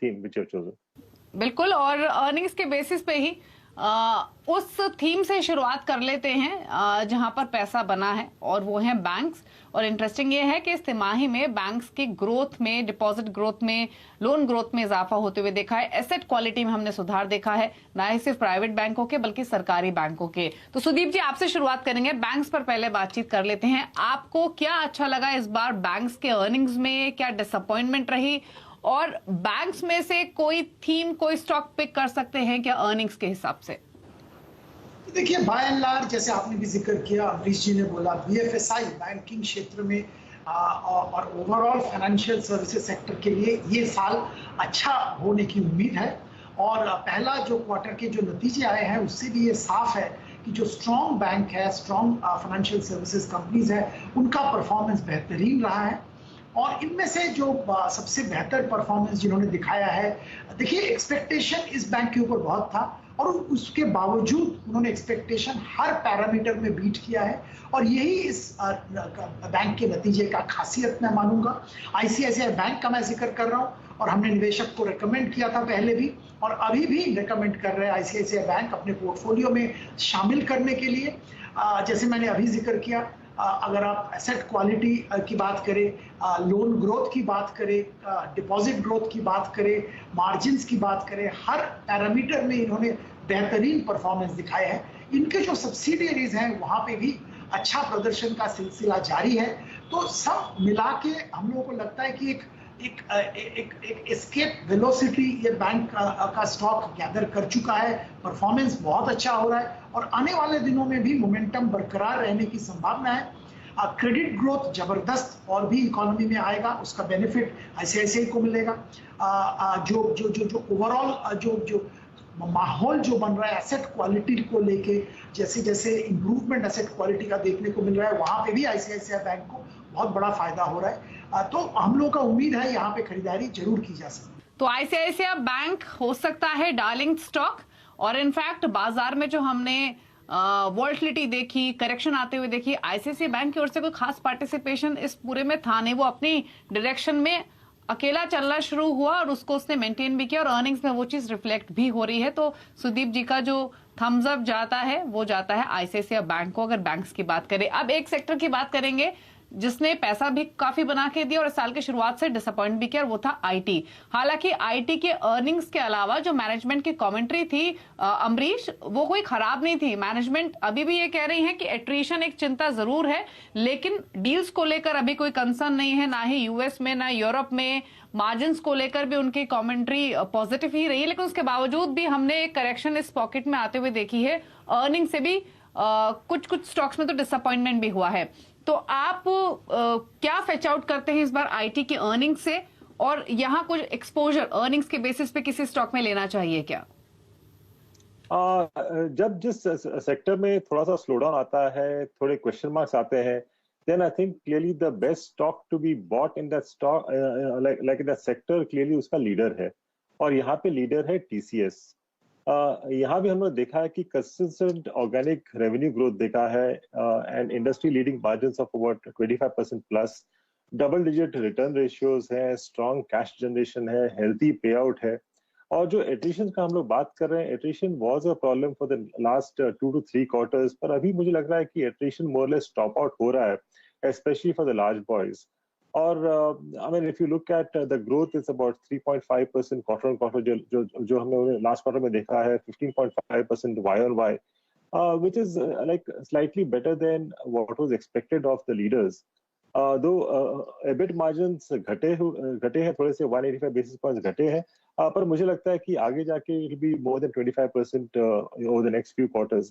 theme which you have chosen. बिल्कुल, और earnings के बेसिस पे ही उस थीम से शुरुआत कर लेते हैं जहां पर पैसा बना है, और वो है बैंक्स। और इंटरेस्टिंग ये है कि इस तिमाही में बैंक्स की ग्रोथ में, डिपॉजिट ग्रोथ में, लोन ग्रोथ में इजाफा होते हुए देखा है। एसेट क्वालिटी में हमने सुधार देखा है, ना ही सिर्फ प्राइवेट बैंकों के बल्कि सरकारी बैंकों के। तो सुदीप जी, आपसे शुरुआत करेंगे, बैंक्स पर पहले बातचीत कर लेते हैं। आपको क्या अच्छा लगा इस बार बैंक्स के अर्निंग्स में, क्या डिसअपॉइंटमेंट रही, और बैंक्स में से कोई थीम, कोई स्टॉक पिक कर सकते हैं क्या अर्निंग्स के हिसाब से? देखिए, बाय एंड लार्ज जैसे आपने भी जिक्र किया, अमरीश जी ने बोला, बीएफएसआई बैंकिंग क्षेत्र में और ओवरऑल फाइनेंशियल सर्विसेज सेक्टर के लिए ये साल अच्छा होने की उम्मीद है। और पहला जो क्वार्टर के जो नतीजे आए हैं उससे भी ये साफ है कि जो स्ट्रॉन्ग बैंक है, स्ट्रॉन्ग फाइनेंशियल सर्विसेज कंपनीज है, उनका परफॉर्मेंस बेहतरीन रहा है। और इनमें से जो सबसे बेहतर परफॉर्मेंस जिन्होंने दिखाया है, देखिए एक्सपेक्टेशन इस बैंक के ऊपर बहुत था और उसके बावजूद उन्होंने एक्सपेक्टेशन हर पैरामीटर में बीट किया है, और यही इस बैंक के नतीजे का खासियत मैं मानूंगा। आईसीआईसीआई बैंक का मैं जिक्र कर रहा हूं, और हमने निवेशक को रेकमेंड किया था पहले भी और अभी भी रेकमेंड कर रहे हैं आईसीआईसीआई बैंक अपने पोर्टफोलियो में शामिल करने के लिए। जैसे मैंने अभी जिक्र किया, अगर आप एसेट क्वालिटी की बात करें, लोन ग्रोथ की बात करें, डिपॉजिट ग्रोथ की बात करें, मार्जिन्स की बात करें, हर पैरामीटर में इन्होंने बेहतरीन परफॉर्मेंस दिखाया है। इनके जो सब्सिडियरीज हैं वहां पे भी अच्छा प्रदर्शन का सिलसिला जारी है। तो सब मिला के हम लोगों को लगता है कि एक एस्केप वेलोसिटी ये बैंक का स्टॉक गैदर कर चुका है। परफॉर्मेंस बहुत अच्छा हो रहा है और आने वाले दिनों में भी मोमेंटम बरकरार रहने की संभावना है। क्रेडिट ग्रोथ जबरदस्त और भी इकोनॉमी में आएगा, उसका बेनिफिट आईसीआईसीआई को मिलेगा। जो ओवरऑल जो माहौल जो बन रहा है एसेट क्वालिटी को लेके, जैसे जैसे इंप्रूवमेंट एसेट क्वालिटी का देखने को मिल रहा है, वहां पे भी आईसीआईसीआई बैंक को बहुत बड़ा फायदा हो रहा है। तो हम लोग का उम्मीद है यहाँ पे खरीदारी जरूर की जा सकती है। तो आईसीआईसीआई बैंक हो सकता है डार्लिंग स्टॉक, और इनफैक्ट बाजार में जो हमने वॉल्टिलिटी देखी, करेक्शन आते हुए देखी, आईसीआईसीआई बैंक की ओर से कोई खास पार्टिसिपेशन इस पूरे में था नहीं। वो अपनी डायरेक्शन में अकेला चलना शुरू हुआ और उसको उसने मेंटेन भी किया, और अर्निंग्स में वो चीज रिफ्लेक्ट भी हो रही है। तो सुदीप जी का जो थम्स अप जाता है वो जाता है आईसीआईसीआई बैंक को, अगर बैंक्स की बात करें। अब एक सेक्टर की बात करेंगे जिसने पैसा भी काफी बना के दिया और इस साल की शुरुआत से डिसअपॉइंट भी किया, और वो था आईटी। हालांकि आईटी के अर्निंग्स के अलावा जो मैनेजमेंट की कमेंट्री थी अमरीश, वो कोई खराब नहीं थी। मैनेजमेंट अभी भी ये कह रही है कि एट्रीशन एक चिंता जरूर है, लेकिन डील्स को लेकर अभी कोई कंसर्न नहीं है, ना ही यूएस में ना यूरोप में। मार्जिन्स को लेकर भी उनकी कमेंट्री पॉजिटिव ही रही है, लेकिन उसके बावजूद भी हमने एक करेक्शन इस पॉकेट में आते हुए देखी है। अर्निंग से भी कुछ स्टॉक्स में तो डिसअपॉइंटमेंट भी हुआ है। तो आप क्या फेच आउट करते हैं इस बार आईटी की अर्निंग से, और यहाँ कुछ एक्सपोजर अर्निंग्स के बेसिस पे किसी स्टॉक में लेना चाहिए क्या? जब जिस सेक्टर में थोड़ा सा स्लो डाउन आता है, थोड़े क्वेश्चन मार्क्स आते हैं, then I think clearly the best stock to be bought in that stock like in that sector clearly उसका लीडर है, और यहाँ पे लीडर है टीसीएस। यहाँ भी हमने देखा है कि कंसिस्टेंट ऑर्गेनिक रेवेन्यू ग्रोथ देखा है, and industry leading margins of about 25% plus, double digit return ratios है, स्ट्रॉन्ग कैश जनरेशन है, हेल्थी पे आउट है। और जो एट्रिशन का हम लोग बात कर रहे हैं, attrition was a problem for the last 2 to 3 quarters, पर अभी मुझे लग रहा है कि attrition more less stop out हो रहा है, especially for the large boys. Or I mean, if you look at the growth, it's about 3.5% quarter on quarter. जो हमने last quarter में देखा है 15.5% Y-on-Y, which is like slightly better than what was expected of the leaders. Though EBIT margins घटे हैं थोड़े से, 185 basis points घटे हैं, पर मुझे लगता है कि आगे जाके it will be more than 25% over the next few quarters.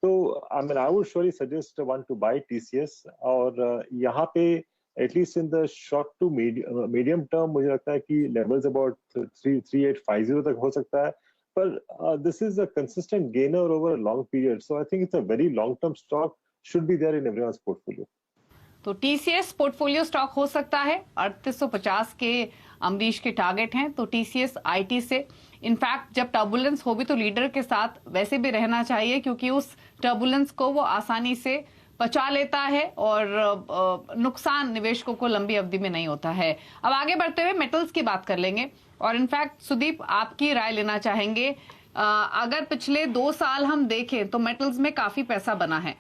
So I mean, I would surely suggest one to buy TCS, और यहाँ पे at least in the short to medium term मुझे लगता है कि levels about 3850 तक हो सकता है, पर this is a consistent gainer over a long period, so I think it's a very long term stock, should be there in everyone's portfolio. तो टीसीएस पोर्टफोलियो स्टॉक हो सकता है। 3850 के अमरीश के टारगेट हैं, तो टीसीएस आईटी से इनफैक्ट जब टर्बुलेंस हो भी तो लीडर के साथ वैसे भी रहना चाहिए, क्योंकि उस टर्बुलेंस को वो आसानी से पचा लेता है और नुकसान निवेशकों को लंबी अवधि में नहीं होता है। अब आगे बढ़ते हुए मेटल्स की बात कर लेंगे। और इनफैक्ट सुदीप आपकी राय लेना चाहेंगे, अगर पिछले 2 साल हम देखें तो मेटल्स में काफी पैसा बना है,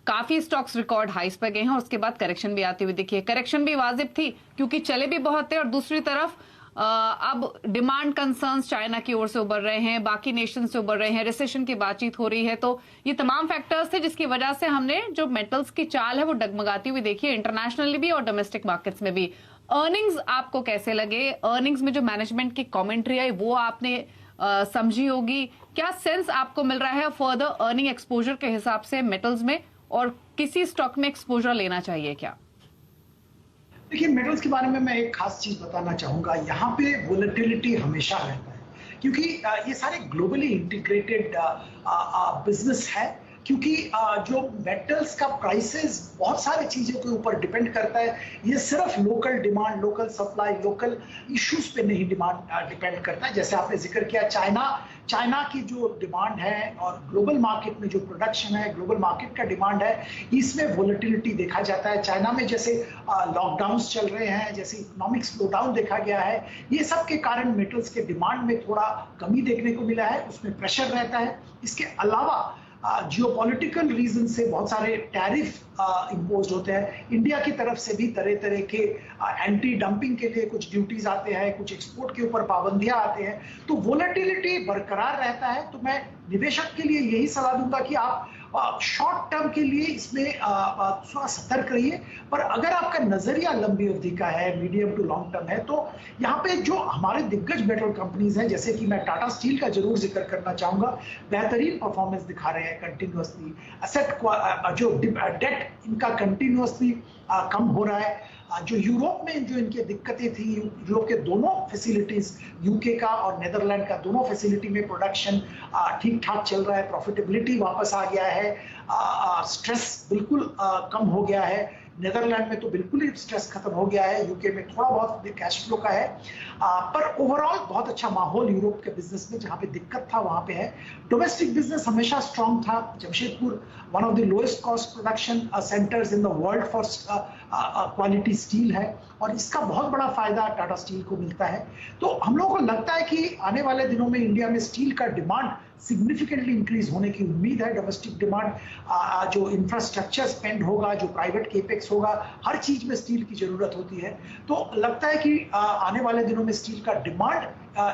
काफी स्टॉक्स रिकॉर्ड हाइस पे गए हैं, उसके बाद करेक्शन भी आती हुई दिखी है। करेक्शन भी वाजिब थी क्योंकि चले भी बहुत थे, और दूसरी तरफ अब डिमांड कंसर्न्स चाइना की ओर से उभर रहे हैं, बाकी नेशन से उभर रहे हैं, रिसेशन की बातचीत हो रही है। तो ये तमाम फैक्टर्स थे जिसकी वजह से हमने जो मेटल्स की चाल है वो डगमगाती हुई देखी है, इंटरनेशनली भी और डोमेस्टिक मार्केट्स में भी। अर्निंग्स आपको कैसे लगे? अर्निंग्स में जो मैनेजमेंट की कमेंट्री आई वो आपने समझी होगी, क्या सेंस आपको मिल रहा है फर्दर अर्निंग एक्सपोजर के हिसाब से मेटल्स में, और किसी स्टॉक में एक्सपोजर लेना चाहिए क्या? देखिए, मेटल्स के बारे में मैं एक खास चीज बताना चाहूंगा। यहाँ पे वोलेटिलिटी हमेशा रहता है क्योंकि ये सारे ग्लोबली इंटीग्रेटेड बिजनेस है, क्योंकि जो मेटल्स का प्राइसेस बहुत सारी चीजों के ऊपर डिपेंड करता है। ये सिर्फ local demand, local supply, local issues पे नहीं डिपेंड करता है। जैसे आपने जिक्र किया चाइना की जो डिमांड है और ग्लोबल मार्केट में जो प्रोडक्शन है, ग्लोबल मार्केट का डिमांड है, इसमें वोलेटिलिटी देखा जाता है। चाइना में जैसे लॉकडाउन्स चल रहे हैं, जैसे इकोनॉमिक स्लोडाउन देखा गया है, ये सब के कारण मेटल्स के डिमांड में थोड़ा कमी देखने को मिला है, उसमें प्रेशर रहता है। इसके अलावा जियोपॉलिटिकल रीजन से बहुत सारे टैरिफ इम्पोज होते हैं। इंडिया की तरफ से भी तरह तरह के एंटी डंपिंग के लिए कुछ ड्यूटीज आते हैं, कुछ एक्सपोर्ट के ऊपर पाबंदियां आते हैं, तो वोलेटिलिटी बरकरार रहता है। तो मैं निवेशक के लिए यही सलाह दूंगा कि आप शॉर्ट टर्म के लिए इसमें थोड़ा सतर्क रहिए, पर अगर आपका नजरिया लंबी अवधि का है, मीडियम टू लॉन्ग टर्म है, तो यहाँ पे जो हमारे दिग्गज मेटल कंपनीज हैं, जैसे कि मैं टाटा स्टील का जरूर जिक्र करना चाहूंगा, बेहतरीन परफॉर्मेंस दिखा रहे हैं कंटिन्यूअसली। एसेट जो डेट इनका कंटिन्यूअसली कम हो रहा है। जो यूरोप में जो इनकी दिक्कतें थी, यूरोप के दोनों फैसिलिटीज, यूके का और नेदरलैंड का, दोनों फैसिलिटी में प्रोडक्शन ठीक ठाक चल रहा है, प्रॉफिटेबिलिटी वापस आ गया है, स्ट्रेस बिल्कुल कम हो गया है। नेदरलैंड में तो बिल्कुल ही स्ट्रेस खत्म हो गया है, यूके में थोड़ा बहुत कैश फ्लो का है, पर ओवरऑल बहुत अच्छा माहौल यूरोप के बिजनेस में, जहां पे दिक्कत था वहां पे है। डोमेस्टिक बिजनेस हमेशा स्ट्रांग था। Jamshedpur one of the lowest cost production centres in the world for quality steel है, और इसका बहुत बड़ा फायदा टाटा स्टील को मिलता है। तो हम लोगों को लगता है कि आने वाले दिनों में इंडिया में स्टील का डिमांड सिग्निफिकेंटली इंक्रीज होने की उम्मीद है। डोमेस्टिक डिमांड, जो इंफ्रास्ट्रक्चर स्पेंड होगा, जो प्राइवेट केपेक्स होगा, हर चीज में स्टील की जरूरत होती है। तो लगता है कि आने वाले दिनों में स्टील का डिमांड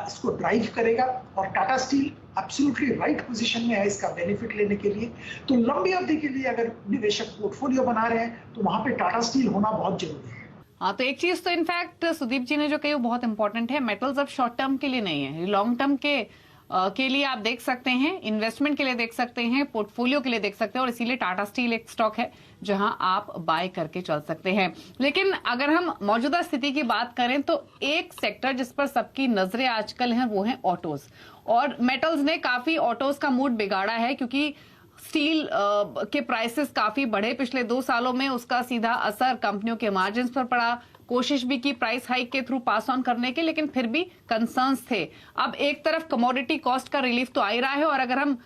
इसको ड्राइव करेगा, और Tata steel absolutely right position में है इसका बेनिफिट लेने के लिए। तो लंबी अवधि के लिए अगर निवेशक पोर्टफोलियो बना रहे हैं तो वहां पे टाटा स्टील होना बहुत जरूरी है। हाँ, तो एक चीज तो इनफैक्ट सुदीप जी ने जो कही वो बहुत इंपॉर्टेंट है, मेटल्स अब शॉर्ट टर्म के लिए नहीं है, लॉन्ग टर्म के लिए आप देख सकते हैं, इन्वेस्टमेंट के लिए देख सकते हैं, पोर्टफोलियो के लिए देख सकते हैं, और इसीलिए टाटा स्टील एक स्टॉक है जहां आप बाय करके चल सकते हैं। लेकिन अगर हम मौजूदा स्थिति की बात करें तो एक सेक्टर जिस पर सबकी नजरें आजकल हैं वो है ऑटोज, और मेटल्स ने काफी ऑटोज का मूड बिगाड़ा है क्योंकि स्टील के प्राइसेस काफी बढ़े पिछले 2 सालों में, उसका सीधा असर कंपनियों के मार्जिन्स पर पड़ा। कोशिश भी की प्राइस हाइक के थ्रू पास ऑन करने के, लेकिन फिर भी कंसर्न्स थे। अब एक तरफ कमोडिटी कॉस्ट का रिलीफ तो आ ही रहा है, और अगर हम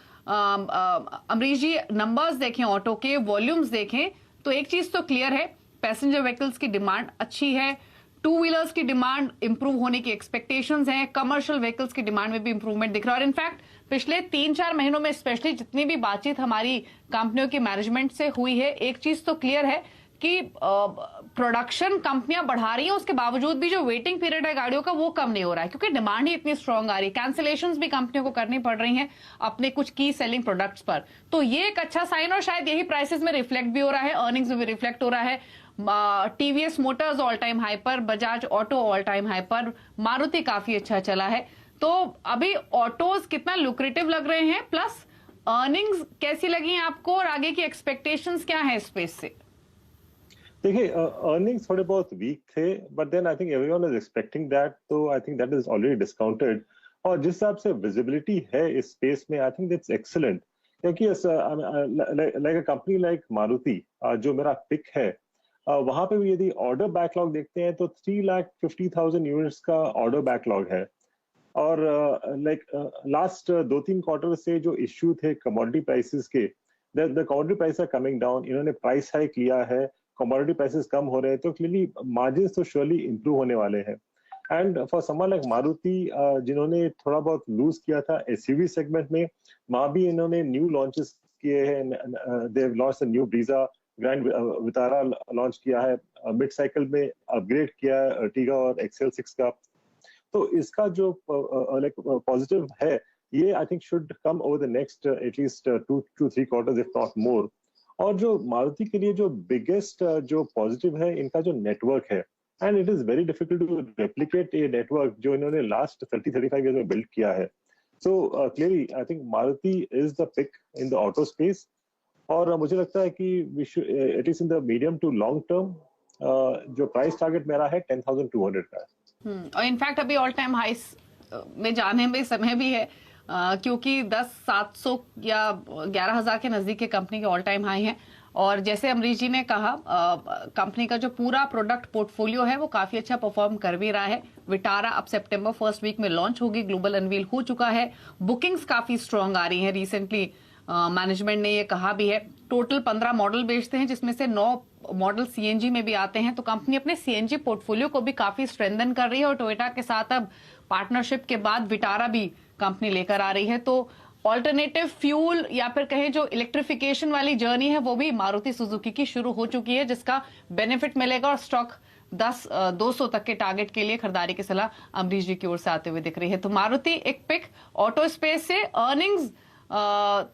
अमरीश जी नंबर्स देखें, ऑटो के वॉल्यूम्स देखें, तो एक चीज तो क्लियर है, पैसेंजर व्हीकल्स की डिमांड अच्छी है, टू व्हीलर्स की डिमांड इंप्रूव होने की एक्सपेक्टेशंस हैं, कमर्शियल व्हीकल्स की डिमांड में भी इंप्रूवमेंट दिख रहा है। और इनफैक्ट पिछले 3-4 महीनों में स्पेशली जितनी भी बातचीत हमारी कंपनियों की मैनेजमेंट से हुई है, एक चीज तो क्लियर है कि प्रोडक्शन कंपनियां बढ़ा रही हैं, उसके बावजूद भी जो वेटिंग पीरियड है गाड़ियों का वो कम नहीं हो रहा है, क्योंकि डिमांड ही इतनी स्ट्रांग आ रही है। कैंसिलेशंस भी कंपनियों को करनी पड़ रही हैं अपने कुछ की सेलिंग प्रोडक्ट्स पर। तो ये एक अच्छा साइन, और शायद यही प्राइसेस में रिफ्लेक्ट भी हो रहा है, अर्निंग्स में भी रिफ्लेक्ट हो रहा है। TVS Motors all time high पर, Bajaj Auto all time high पर, मारुति काफी अच्छा चला है। तो अभी ऑटोज कितना लुक्रेटिव लग रहे हैं, प्लस अर्निंग्स कैसी लगी आपको, और आगे की एक्सपेक्टेशंस क्या है स्पेस से? देखिए, अर्निंग्स थोड़े बहुत वीक थे, but then I think everyone is expecting that, तो I think that is already discounted. और जिस हिसाब से विजिबिलिटी है इस स्पेस में, आई थिंक दैट्स एक्सीलेंट, क्योंकि like a company like Maruti, जो मेरा पिक है, वहां पे भी यदि ऑर्डर बैकलॉग देखते हैं तो 3,50,000 यूनिट्स का ऑर्डर बैकलॉग है। और लाइक लास्ट 2-3 क्वार्टर से जो इश्यू थे कमोडिटी प्राइसेस के, the commodity price are coming down, इन्होंने प्राइस हाइक लिया है, कमोडिटी प्राइसेस कम हो रहे हैं, तो क्लियरली मार्जिन्स तो श्योरली इंप्रूव होने वाले हैं। And for someone like Maruti जिन्होंने थोड़ा बहुत लूज किया था एसयूवी सेगमेंट में, वहां भी इन्होंने न्यू लॉन्चेस किए हैं. They have launched a new Brezza, grand Vitara launch किया है, मिड साइकिल में अपग्रेड किया है अर्टिगा और एक्सेल 6 का. तो इसका जो लाइक पॉजिटिव है, ये I think should come over the next at least 2 to 3 quarters if not more. और जो मारुति के लिए जो बिगेस्ट जो पॉजिटिव है, इनका जो नेटवर्क है, and it is very difficult to replicate a network जो इन्होंने लास्ट 30-35 ईयर्स में बिल्ड किया है. So clearly I think Maruti is the pick in the auto space. और मुझे लगता है कि we should at least in the medium to long term जो प्राइस टारगेट मेरा है 10,200 का है. और इनफैक्ट अभी ऑल टाइम हाई में जाने में समय भी है, क्योंकि 10,700 या 11,000 के नजदीक के कंपनी के ऑल टाइम हाई हैं. और जैसे अमरीश जी ने कहा, कंपनी का जो पूरा प्रोडक्ट पोर्टफोलियो है वो काफी अच्छा परफॉर्म कर भी रहा है. विटारा अब सितंबर फर्स्ट वीक में लॉन्च होगी, ग्लोबल अनवील हो चुका है, बुकिंग्स काफी स्ट्रांग आ रही है. रिसेंटली मैनेजमेंट ने ये कहा भी है. टोटल 15 मॉडल बेचते हैं, जिसमें से 9 मॉडल सीएनजी में भी आते हैं. तो कंपनी अपने सीएनजी पोर्टफोलियो को भी काफी स्ट्रेंथन कर रही है, और टोयोटा के साथ अब पार्टनरशिप के बाद विटारा भी कंपनी लेकर आ रही है. तो ऑल्टरनेटिव फ्यूल या फिर कहें जो इलेक्ट्रिफिकेशन वाली जर्नी है, वो भी मारुति सुजुकी की शुरू हो चुकी है, जिसका बेनिफिट मिलेगा. और स्टॉक 200 तक के टारगेट के लिए खरीदारी की सलाह अमरीश जी की ओर से आते हुए दिख रही है. तो मारुति एक पिक. ऑटो स्पेस से अर्निंग्स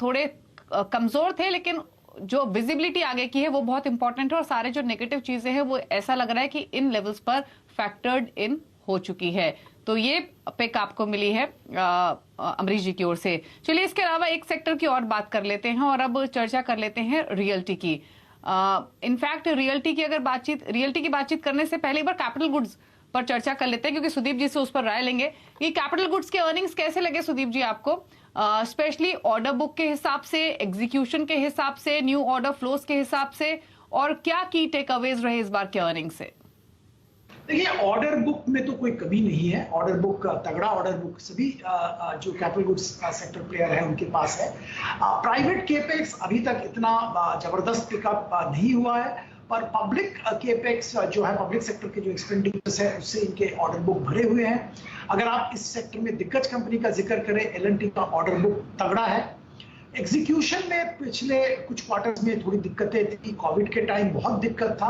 थोड़े कमजोर थे, लेकिन जो विजिबिलिटी आगे की है वो बहुत इंपॉर्टेंट है, और सारे जो नेगेटिव चीजें हैं वो ऐसा लग रहा है कि इन लेवल्स पर फैक्टर्ड इन हो चुकी है. तो ये पिक आपको मिली है अमरीश जी की ओर से. चलिए इसके अलावा एक सेक्टर की और बात कर लेते हैं, और अब चर्चा कर लेते हैं रियल्टी की. इनफैक्ट रियल्टी की बातचीत करने से पहले एक बार कैपिटल गुड्स पर चर्चा कर लेते हैं, क्योंकि सुदीप जी से उस पर राय लेंगे. ये कैपिटल गुड्स के अर्निंग्स कैसे लगे सुदीप जी आपको, स्पेशली ऑर्डर बुक के हिसाब से, एग्जीक्यूशन के हिसाब से, न्यू ऑर्डर फ्लोस के हिसाब से, और क्या की टेक अवेज रहे इस बार के अर्निंग से? देखिए, ऑर्डर बुक में तो कोई कमी नहीं है. ऑर्डर बुक तगड़ा ऑर्डर बुक सभी जो कैपिटल गुड्स सेक्टर प्लेयर है उनके पास है. प्राइवेट केपेक्स अभी तक इतना जबरदस्त पिकअप नहीं हुआ है, पर पब्लिक केपेक्स जो है, पब्लिक सेक्टर के जो एक्सपेंडिचर्स है, उससे इनके ऑर्डर बुक भरे हुए हैं. अगर आप इस सेक्टर में दिग्गज कंपनी का जिक्र करें, एल&टी का ऑर्डर बुक तगड़ा है. एग्जीक्यूशन में पिछले कुछ क्वार्टर्स में थोड़ी दिक्कतें थी, कोविड के टाइम बहुत दिक्कत था.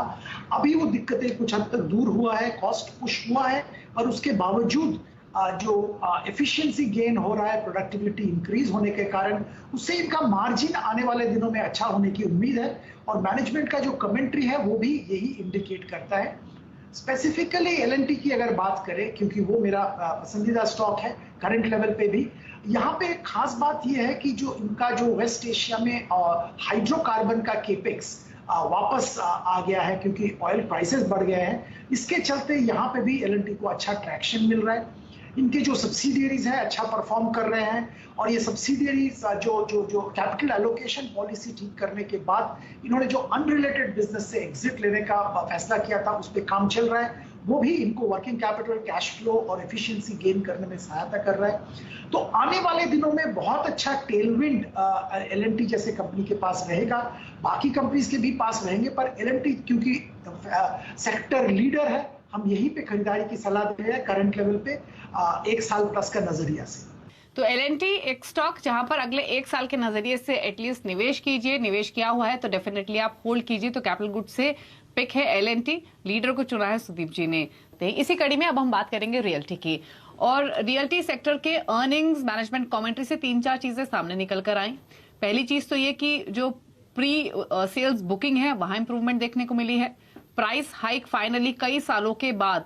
अभी वो दिक्कतें कुछ हद तक दूर हुआ है, कॉस्ट पुश हुआ है, और उसके बावजूद जो एफिशिएंसी गेन हो रहा है, प्रोडक्टिविटी इंक्रीज होने के कारण, उससे इनका मार्जिन आने वाले दिनों में अच्छा होने की उम्मीद है. और मैनेजमेंट का जो कमेंट्री है वो भी यही इंडिकेट करता है. स्पेसिफिकली एल&टी की अगर बात करें, क्योंकि वो मेरा पसंदीदा स्टॉक है करंट लेवल पे भी, यहाँ पे खास बात ये है कि जो इनका जो वेस्ट एशिया में हाइड्रोकार्बन का केपेक्स वापस आ गया है, क्योंकि ऑयल प्राइसेस बढ़ गए हैं. इसके चलते यहाँ पे भी एल&टी को अच्छा ट्रैक्शन मिल रहा है. इनके जो सब्सिडियरीज है अच्छा परफॉर्म कर रहे हैं, और ये सब्सिडियरीज जो कैपिटल एलोकेशन पॉलिसी ठीक करने के बाद इन्होंने जो अनरिलेटेड बिजनेस से एग्जिट लेने का फैसला किया था, उस पर काम चल रहा है. वो भी इनको वर्किंग कैपिटल, कैश फ्लो और एफिशिएंसी गेन करने में सहायता कर रहा है. तो आने वाले दिनों में बहुत अच्छा टेलविंड एल&टी जैसे कंपनी के पास रहेगा. बाकी कंपनीज के भी पास रहेंगे, पर एल&टी क्योंकि सेक्टर लीडर है, हम यहीं पे खरीदारी की सलाह दे रहे हैं करंट लेवल पे 1 साल प्लस का नजरिया से. तो एल&टी एक स्टॉक जहां पर अगले 1 साल के नजरिए से एटलीस्ट निवेश कीजिए. निवेश किया हुआ है तो डेफिनेटली आप होल्ड कीजिए. तो कैपिटल गुड्स से पिक है एल&टी. लीडर को चुना है सुदीप जी ने. इसी कड़ी में अब हम बात करेंगे रियल्टी की. और रियल्टी सेक्टर के अर्निंग्स, मैनेजमेंट कमेंट्री से 3-4 चीजें सामने निकल कर आई. पहली चीज तो ये कि जो प्री सेल्स बुकिंग है वहां इंप्रूवमेंट देखने को मिली है. प्राइस हाइक फाइनली कई सालों के बाद,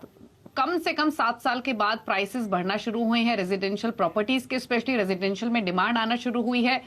कम से कम 7 साल के बाद प्राइसेस बढ़ना शुरू हुए हैं रेजिडेंशियल प्रॉपर्टीज के. स्पेशली रेजिडेंशियल में डिमांड आना शुरू हुई है.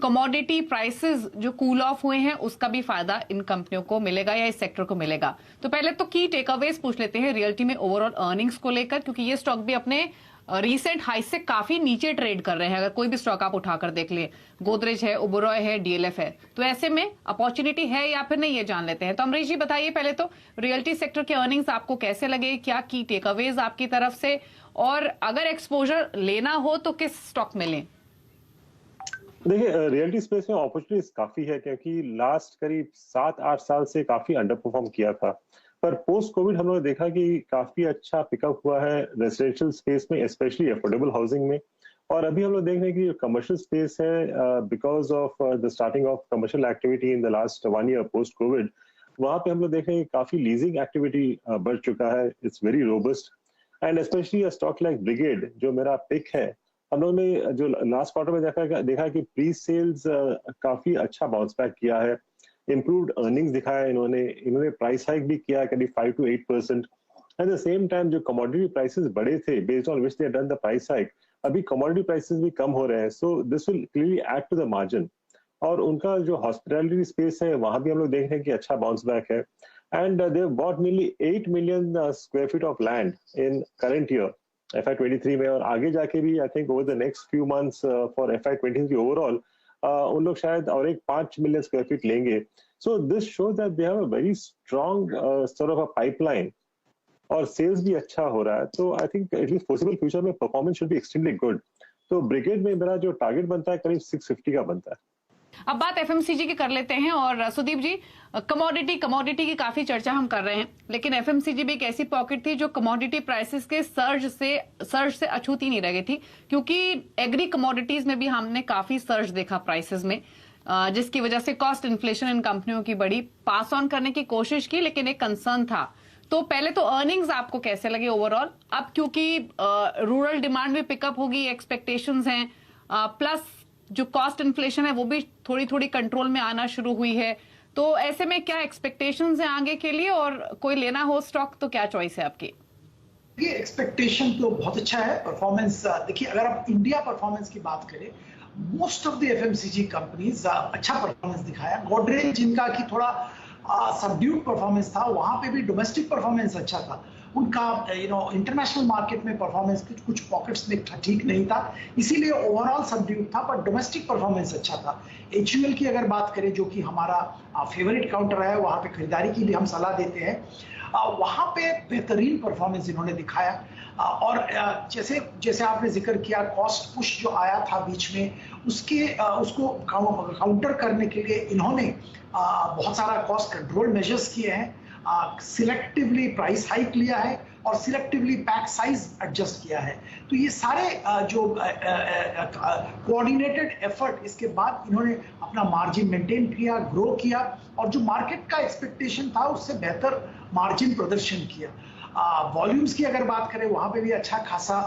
कमोडिटी प्राइसेस जो कूल ऑफ हुए हैं, उसका भी फायदा इन कंपनियों को मिलेगा या इस सेक्टर को मिलेगा. तो पहले तो की टेकअवेज पूछ लेते हैं रियल्टी में ओवरऑल अर्निंग्स को लेकर, क्योंकि ये स्टॉक भी अपने रीसेंट हाई से काफी नीचे ट्रेड कर रहे हैं. अगर कोई भी स्टॉक आप उठाकर देख ले, गोदरेज है, ओबरॉय है, डीएलएफ है, तो ऐसे में अपॉर्चुनिटी है या फिर नहीं, ये जान लेते हैं. तो अमरीश जी बताइए पहले तो रियल्टी सेक्टर के अर्निंग्स आपको कैसे लगे, क्या की टेकअवेज आपकी तरफ से, और अगर एक्सपोजर लेना हो तो किस स्टॉक में लें? देखिए, रियल्टी स्पेस में अपॉर्चुनिटीज काफी है, क्योंकि लास्ट करीब 7-8 साल से काफी अंडर परफॉर्म किया था. पर पोस्ट कोविड हम लोगों ने देखा कि काफी अच्छा पिकअप हुआ है रेजिडेंशियल स्पेस में, स्पेशली अफोर्डेबल हाउसिंग में। और अभी हम लोग देख रहे हैं कि जो कमर्शियल स्पेस है, because of the starting of commercial activity in the last 1 year post Covid, वहां पे हम लोग देख रहे हैं कि काफी लीजिंग एक्टिविटी बढ़ चुका है। It's very robust and specially stock like brigade जो मेरा पिक है, हम लोगों ने जो लास्ट क्वार्टर में देखा कि प्री सेल्स काफी अच्छा बाउंस बैक किया है, इम्प्रूव्ड अर्निंग्स दिखाया इन्होंने प्राइस हाइक भी किया करीब 5 to 8%। At the same time जो कमोडिटी प्राइसेस बढ़े थे based on which they done the price hike, अभी कमोडिटी प्राइसेस भी कम हो रहे हैं, so this will clearly add to the margin. और उनका जो हॉस्पिटैलिटी स्पेस है वहां भी हम लोग देख रहे हैं कि अच्छा बाउंस बैक है and they bought nearly 8 million square feet of land in current year FY23 में, और आगे जाके भी I think over the next few months for FY23 overall उन लोग शायद और एक 5 million square feet लेंगे। So this shows that they have a very strong sort of a pipeline और सेल्स भी अच्छा हो रहा है। तो I think atleast possible future में performance should be extremely good. तो ब्रिगेड में मेरा जो टारगेट बनता है करीब 650 का बनता है। अब बात एफएमसीजी की कर लेते हैं। और सुदीप जी, कमोडिटी की काफी चर्चा हम कर रहे हैं, लेकिन एफएमसीजी भी एक ऐसी पॉकेट थी जो कमोडिटी प्राइसेस के सर्ज से अछूती नहीं रह गई थी, क्योंकि एग्री कमोडिटीज में भी हमने काफी सर्ज देखा प्राइसेस में, जिसकी वजह से कॉस्ट इन्फ्लेशन इन कंपनियों की बड़ी पास ऑन करने की कोशिश की, लेकिन एक कंसर्न था। तो पहले तो अर्निंग्स आपको कैसे लगे ओवरऑल? अब क्योंकि रूरल डिमांड भी पिकअप होगी, एक्सपेक्टेशंस हैं, प्लस जो कॉस्ट इन्फ्लेशन है वो भी थोड़ी थोड़ी कंट्रोल में आना शुरू हुई है, तो ऐसे में क्या एक्सपेक्टेशंस हैं आगे के लिए, और कोई लेना हो स्टॉक तो क्या चॉइस है आपकी? ये एक्सपेक्टेशन तो बहुत अच्छा है। परफॉर्मेंस देखिए, अगर आप इंडिया परफॉर्मेंस की बात करें, most of the FMCG companies अच्छा परफॉर्मेंस दिखाया। गोदरेज जिनका कि थोड़ा सबड्यूड परफॉर्मेंस था, वहां पे भी डोमेस्टिक परफॉर्मेंस अच्छा था। उनका इंटरनेशनल मार्केट में परफॉर्मेंस कुछ पॉकेट्स में ठीक नहीं था, इसीलिए ओवरऑल सबड्यूड था, पर डोमेस्टिक परफॉर्मेंस अच्छा था। एचयूएल की अगर बात करें, जो कि हमारा फेवरेट काउंटर है, वहां पे खरीदारी की भी हम सलाह देते हैं, वहां पे बेहतरीन परफॉर्मेंस इन्होंने दिखाया। और जैसे आपने जिक्र किया, कॉस्ट पुश जो आया था बीच में, उसको काउंटर करने के लिए इन्होंने बहुत सारा कॉस्ट कंट्रोल मेजर्स किए हैं, सिलेक्टिवली प्राइस हाइक लिया है और सिलेक्टिवली पैक साइज एडजस्ट किया है। तो ये सारे जो कोऑर्डिनेटेड एफर्ट, इसके बाद इन्होंने अपना मार्जिन मेंटेन किया, ग्रो किया, और जो मार्केट का एक्सपेक्टेशन था उससे बेहतर मार्जिन प्रदर्शन किया। वॉल्यूम्स की अगर बात करें, वहां पे भी अच्छा खासा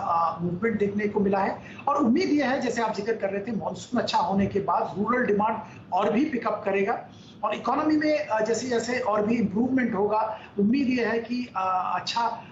मूवमेंट देखने को मिला है, और उम्मीद यह है, जैसे आप जिक्र कर रहे थे, मॉनसून अच्छा होने के बाद रूरल डिमांड और भी पिकअप करेगा, और इकोनॉमी में जैसे जैसे और भी इम्प्रूवमेंट होगा, उम्मीद यह है कि अच्छा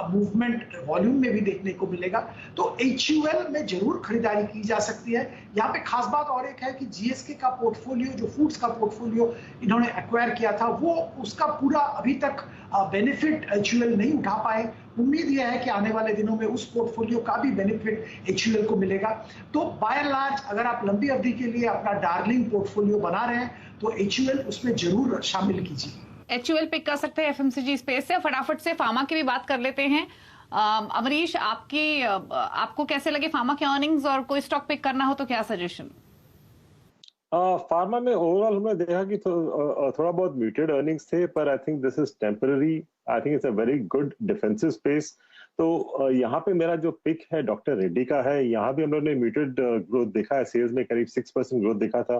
मूवमेंट वॉल्यूम में भी देखने को मिलेगा। तो एचयूएल में जरूर खरीदारी की जा सकती है। यहाँ पे खास बात और एक है कि जीएसके का पोर्टफोलियो, जो फूड्स का पोर्टफोलियो इन्होंने एक्वायर किया था, वो उसका पूरा अभी तक बेनिफिट एचयूएल नहीं उठा पाए। उम्मीद यह है कि आने वाले दिनों में उस पोर्टफोलियो का भी बेनिफिट एचयूएल को मिलेगा। तो बाय एंड लार्ज अगर आप लंबी अवधि के लिए अपना डार्लिंग पोर्टफोलियो बना रहे हैं, तो एचयूएल उसमें जरूर शामिल कीजिए। एचयूएल पिक कर सकते हैं एफएमसीजी स्पेस से। फटाफट से फार्मा की भी बात कर लेते हैं। अमरीश, आपको कैसे लगे फार्मा के अर्निंग्स, और कोई स्टॉक पिक करना हो तो क्या सजेशन? फार्मा में ओवरऑल हमने देखा कि थोड़ा बहुत म्यूटेड अर्निंग्स थे, पर I think this is temporary. I think it's a very good defensive space. तो यहाँ पे मेरा जो पिक है डॉक्टर रेड्डी का है। यहाँ भी हम लोगों ने म्यूटेड ग्रोथ देखा है, सेल्स में करीब 6% ग्रोथ देखा था,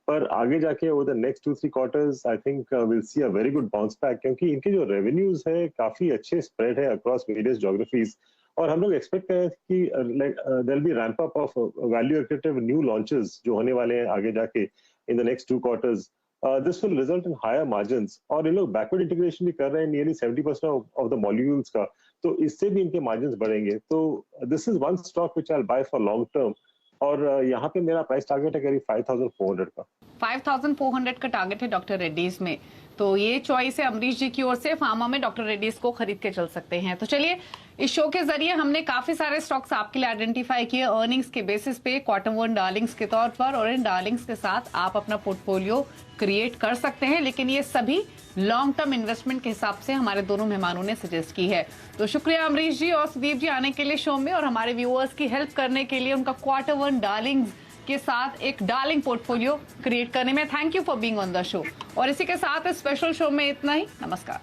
पर आगे जाके over the next 2-3 quarters I think will see a very good bounce back, क्योंकि इनके जो रेवेन्यूज है काफी अच्छे स्प्रेड है अक्रॉस वेरियस ज्योग्राफीज, और हम लोग एक्सपेक्ट करें कि there will be ramp up of value active new launches जो होने वाले हैं आगे जाके in the next 2 quarters. This will result in higher margins, और ये लोग बैकवर्ड इंटीग्रेशन भी कर रहे हैं नियरली 70% ऑफ द मॉलिक्यूल्स का, तो इससे भी इनके मार्जिन्स बढ़ेंगे। तो this is one stock which I will buy for long term, और यहाँ पे मेरा प्राइस टारगेट है करीब 5400 का। 5400 का टारगेट है डॉक्टर रेड्डीज में। तो ये चॉइस है अमरीश जी की ओर से। फार्मा में डॉक्टर रेड्डीज को खरीद के चल सकते हैं। तो चलिए, इस शो के जरिए हमने काफी सारे स्टॉक्स आपके लिए आइडेंटिफाई किए अर्निंग्स के बेसिस पे, क्वार्टर वन डार्लिंग्स के तौर पर, और इन डार्लिंग्स के साथ आप अपना पोर्टफोलियो क्रिएट कर सकते हैं, लेकिन ये सभी लॉन्ग टर्म इन्वेस्टमेंट के हिसाब से हमारे दोनों मेहमानों ने सजेस्ट की है। तो शुक्रिया अमरीश जी और सुदीप जी आने के लिए शो में, और हमारे व्यूअर्स की हेल्प करने के लिए, उनका क्वार्टर वन डार्लिंग्स के साथ एक डार्लिंग पोर्टफोलियो क्रिएट करने में। Thank you for being on the show. और इसी के साथ इस स्पेशल शो में इतना ही। नमस्कार।